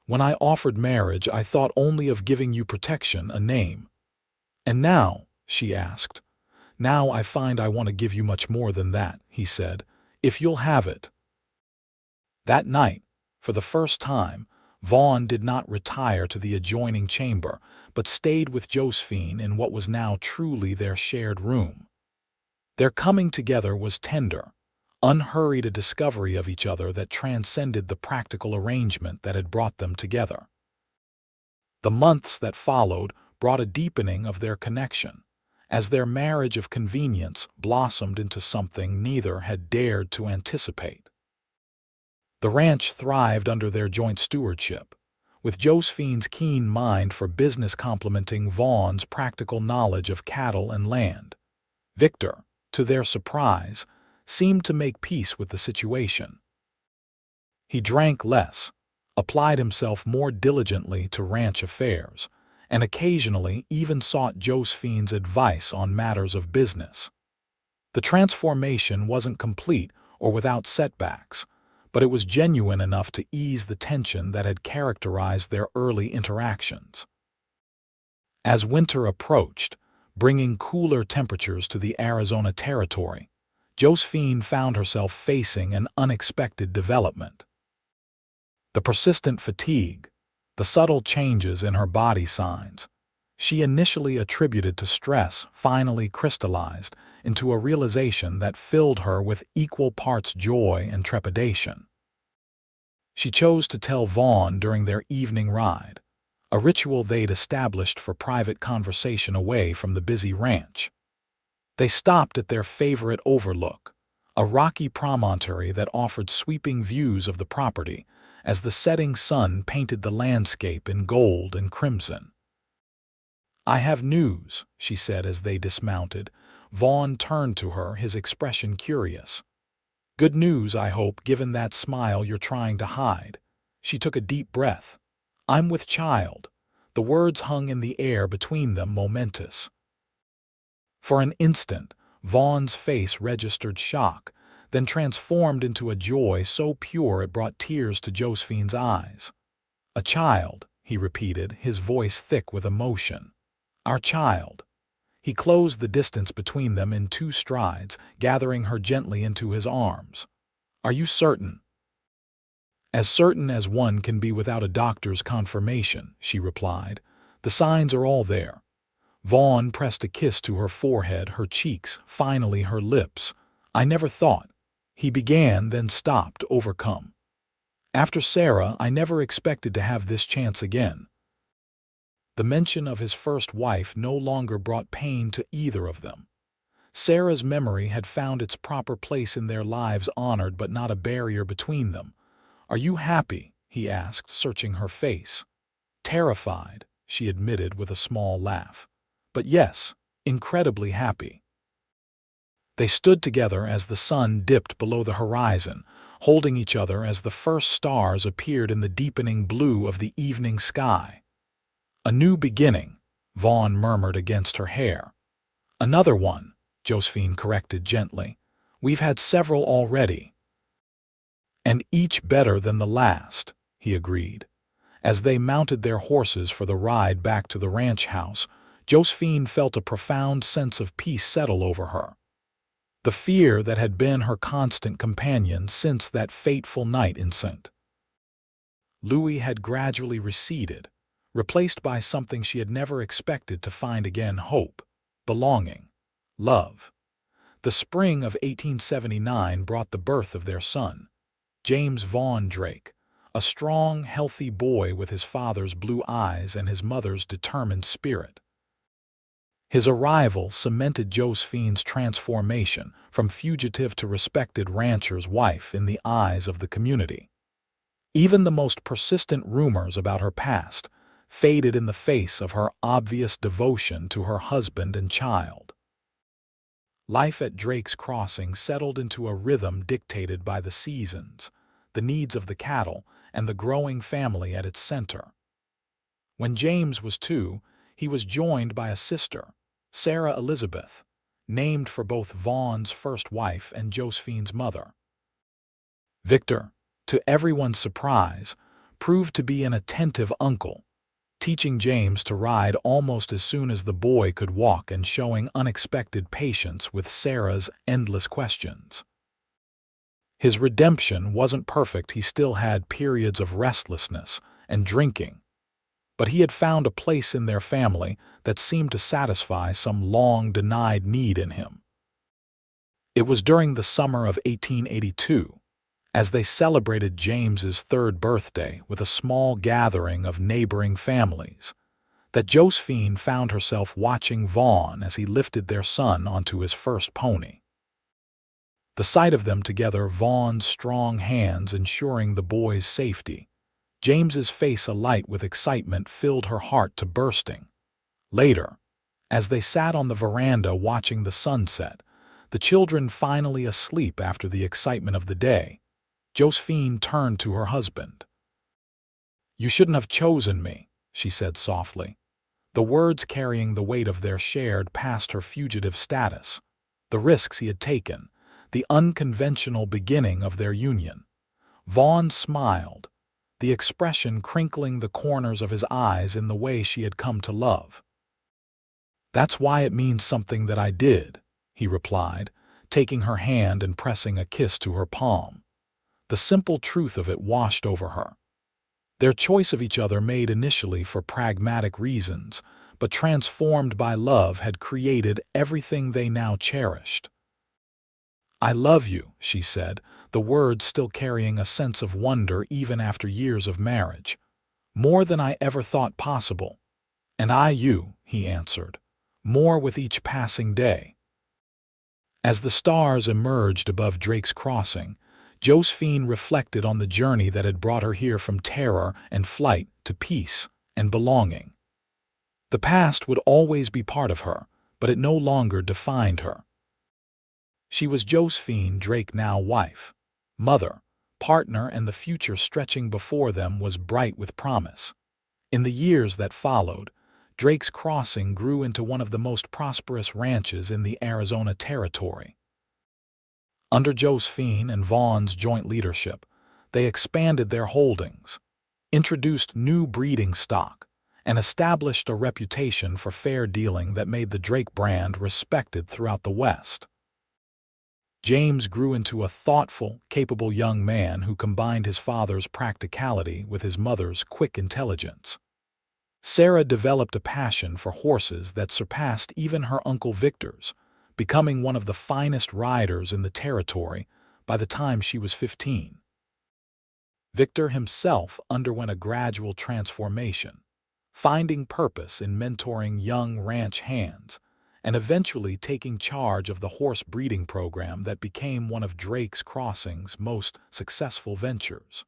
Speaker 1: "When I offered marriage, I thought only of giving you protection, a name." "And now?" she asked. "Now I find I want to give you much more than that," he said, "if you'll have it." That night, for the first time, Vaughn did not retire to the adjoining chamber, but stayed with Josephine in what was now truly their shared room. Their coming together was tender, unhurried, a discovery of each other that transcended the practical arrangement that had brought them together. The months that followed brought a deepening of their connection, as their marriage of convenience blossomed into something neither had dared to anticipate. The ranch thrived under their joint stewardship, with Josephine's keen mind for business complementing Vaughn's practical knowledge of cattle and land. Victor, to their surprise, seemed to make peace with the situation. He drank less, applied himself more diligently to ranch affairs, and occasionally even sought Josephine's advice on matters of business. The transformation wasn't complete or without setbacks, but it was genuine enough to ease the tension that had characterized their early interactions. As winter approached, bringing cooler temperatures to the Arizona territory, Josephine found herself facing an unexpected development. The persistent fatigue, the subtle changes in her body signs, she initially attributed to stress finally crystallized into a realization that filled her with equal parts joy and trepidation. She chose to tell Vaughn during their evening ride, a ritual they'd established for private conversation away from the busy ranch. They stopped at their favorite overlook, a rocky promontory that offered sweeping views of the property as the setting sun painted the landscape in gold and crimson. "I have news," she said as they dismounted. Vaughn turned to her, his expression curious. "Good news, I hope, given that smile you're trying to hide." She took a deep breath. "I'm with child." The words hung in the air between them, momentous. For an instant, Vaughn's face registered shock, then transformed into a joy so pure it brought tears to Josephine's eyes. "A child," he repeated, his voice thick with emotion. "Our child." He closed the distance between them in 2 strides, gathering her gently into his arms. "Are you certain?" "As certain as one can be without a doctor's confirmation," she replied. "The signs are all there." Vaughn pressed a kiss to her forehead, her cheeks, finally her lips. "I never thought," he began, then stopped, overcome. "After Sarah, I never expected to have this chance again." The mention of his first wife no longer brought pain to either of them. Sarah's memory had found its proper place in their lives, honored but not a barrier between them. "Are you happy?" he asked, searching her face. "Terrified," she admitted with a small laugh. "But yes, incredibly happy." They stood together as the sun dipped below the horizon, holding each other as the first stars appeared in the deepening blue of the evening sky. "A new beginning," Vaughn murmured against her hair. "Another one," Josephine corrected gently. "We've had several already." "And each better than the last," he agreed. As they mounted their horses for the ride back to the ranch house, Josephine felt a profound sense of peace settle over her. The fear that had been her constant companion since that fateful night in St. Louis had gradually receded, replaced by something she had never expected to find again: hope, belonging, love. The spring of 1879 brought the birth of their son, James Vaughn Drake, a strong, healthy boy with his father's blue eyes and his mother's determined spirit. His arrival cemented Josephine's transformation from fugitive to respected rancher's wife in the eyes of the community. Even the most persistent rumors about her past faded in the face of her obvious devotion to her husband and child. Life at Drake's Crossing settled into a rhythm dictated by the seasons, the needs of the cattle, and the growing family at its center. When James was 2, he was joined by a sister, Sarah Elizabeth, named for both Vaughn's first wife and Josephine's mother. Victor, to everyone's surprise, proved to be an attentive uncle, teaching James to ride almost as soon as the boy could walk and showing unexpected patience with Sarah's endless questions. His redemption wasn't perfect. He still had periods of restlessness and drinking, but he had found a place in their family that seemed to satisfy some long-denied need in him. It was during the summer of 1882, as they celebrated James's third birthday with a small gathering of neighboring families, that Josephine found herself watching Vaughn as he lifted their son onto his first pony. The sight of them together, Vaughn's strong hands ensuring the boy's safety, James's face alight with excitement, filled her heart to bursting. Later, as they sat on the veranda watching the sunset, the children finally asleep after the excitement of the day, Josephine turned to her husband. "You shouldn't have chosen me," she said softly, the words carrying the weight of their shared past, her fugitive status, the risks he had taken, the unconventional beginning of their union. Vaughn smiled, the expression crinkling the corners of his eyes in the way she had come to love. "That's why it means something that I did," he replied, taking her hand and pressing a kiss to her palm. The simple truth of it washed over her. Their choice of each other, made initially for pragmatic reasons, but transformed by love, had created everything they now cherished. "I love you," she said, the words still carrying a sense of wonder even after years of marriage. "More than I ever thought possible." "And I you," he answered, "more with each passing day." As the stars emerged above Drake's Crossing, Josephine reflected on the journey that had brought her here, from terror and flight to peace and belonging. The past would always be part of her, but it no longer defined her. She was Josephine Drake, now wife, mother, partner, and the future stretching before them was bright with promise. In the years that followed, Drake's Crossing grew into one of the most prosperous ranches in the Arizona territory. Under Josephine and Vaughn's joint leadership, they expanded their holdings, introduced new breeding stock, and established a reputation for fair dealing that made the Drake brand respected throughout the West. James grew into a thoughtful, capable young man who combined his father's practicality with his mother's quick intelligence. Sarah developed a passion for horses that surpassed even her Uncle Victor's, becoming one of the finest riders in the territory by the time she was 15. Victor himself underwent a gradual transformation, finding purpose in mentoring young ranch hands and eventually taking charge of the horse breeding program that became one of Drake's Crossing's most successful ventures.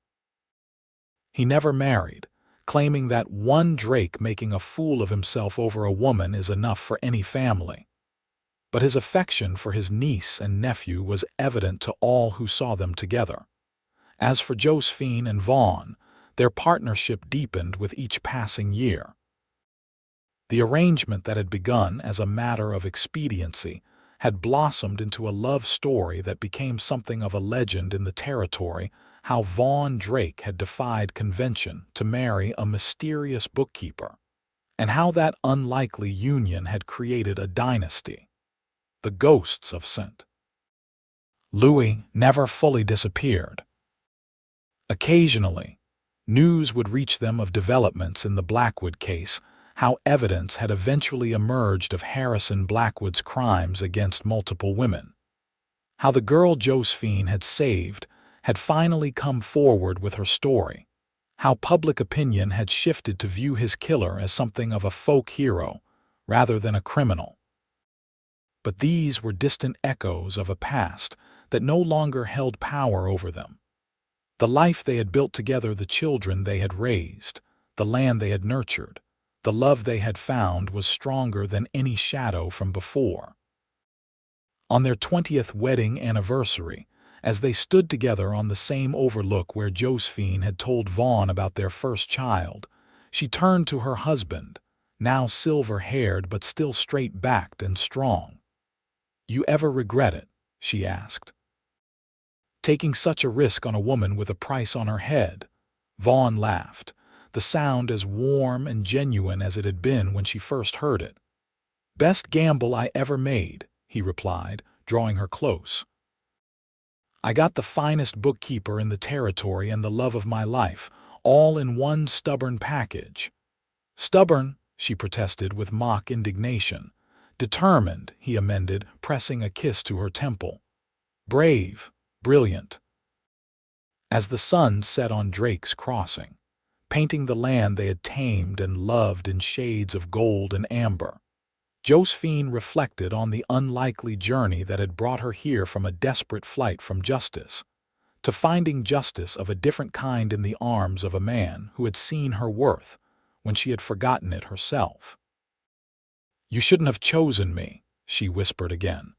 Speaker 1: He never married, claiming that one Drake making a fool of himself over a woman is enough for any family. But his affection for his niece and nephew was evident to all who saw them together. As for Josephine and Vaughn, their partnership deepened with each passing year. The arrangement that had begun as a matter of expediency had blossomed into a love story that became something of a legend in the territory. How Vaughn Drake had defied convention to marry a mysterious bookkeeper, and how that unlikely union had created a dynasty. The ghosts of St. Louis never fully disappeared. Occasionally, news would reach them of developments in the Blackwood case, how evidence had eventually emerged of Harrison Blackwood's crimes against multiple women, how the girl Josephine had saved had finally come forward with her story, how public opinion had shifted to view his killer as something of a folk hero rather than a criminal. But these were distant echoes of a past that no longer held power over them. The life they had built together, the children they had raised, the land they had nurtured, the love they had found was stronger than any shadow from before. On their 20th wedding anniversary, as they stood together on the same overlook where Josephine had told Vaughn about their first child, she turned to her husband, now silver-haired but still straight-backed and strong. "You ever regret it?" she asked. "Taking such a risk on a woman with a price on her head?" Vaughn laughed, the sound as warm and genuine as it had been when she first heard it. "Best gamble I ever made," he replied, drawing her close. "I got the finest bookkeeper in the territory and the love of my life, all in one stubborn package." "Stubborn," she protested with mock indignation. "Determined," he amended, pressing a kiss to her temple. "Brave, brilliant." as the sun set on Drake's crossing, painting the land they had tamed and loved in shades of gold and amber. Josephine reflected on the unlikely journey that had brought her here from a desperate flight from justice, to finding justice of a different kind in the arms of a man who had seen her worth when she had forgotten it herself. "You shouldn't have chosen me," she whispered again,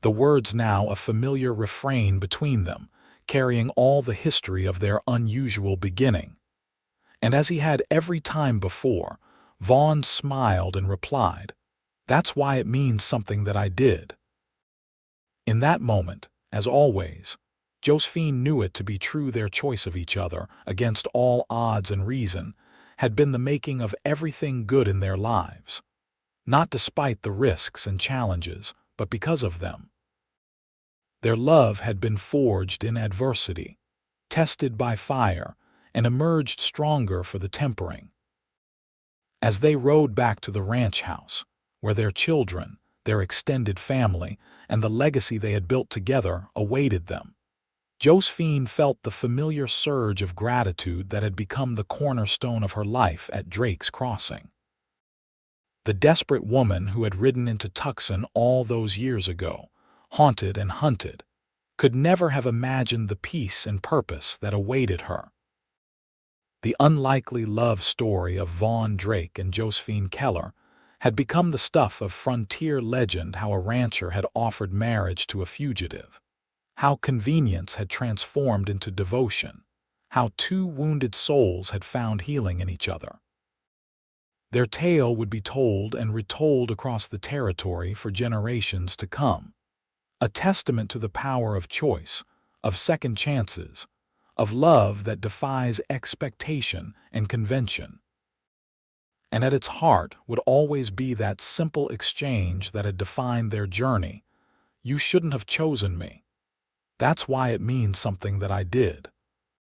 Speaker 1: the words now a familiar refrain between them, carrying all the history of their unusual beginning. And as he had every time before, Vaughn smiled and replied, "That's why it means something that I did." In that moment, as always, Josephine knew it to be true their choice of each other, against all odds and reason, had been the making of everything good in their lives. Not despite the risks and challenges, but because of them. Their love had been forged in adversity, tested by fire, and emerged stronger for the tempering. As they rode back to the ranch house, where their children, their extended family, and the legacy they had built together awaited them, Josephine felt the familiar surge of gratitude that had become the cornerstone of her life at Drake's crossing. The desperate woman who had ridden into Tucson all those years ago, haunted and hunted, could never have imagined the peace and purpose that awaited her. The unlikely love story of Vaughn Drake and Josephine Keller had become the stuff of frontier legend. How a rancher had offered marriage to a fugitive, how convenience had transformed into devotion, how two wounded souls had found healing in each other. Their tale would be told and retold across the territory for generations to come, a testament to the power of choice, of second chances, of love that defies expectation and convention. And at its heart would always be that simple exchange that had defined their journey: "You shouldn't have chosen me. That's why it means something that I did."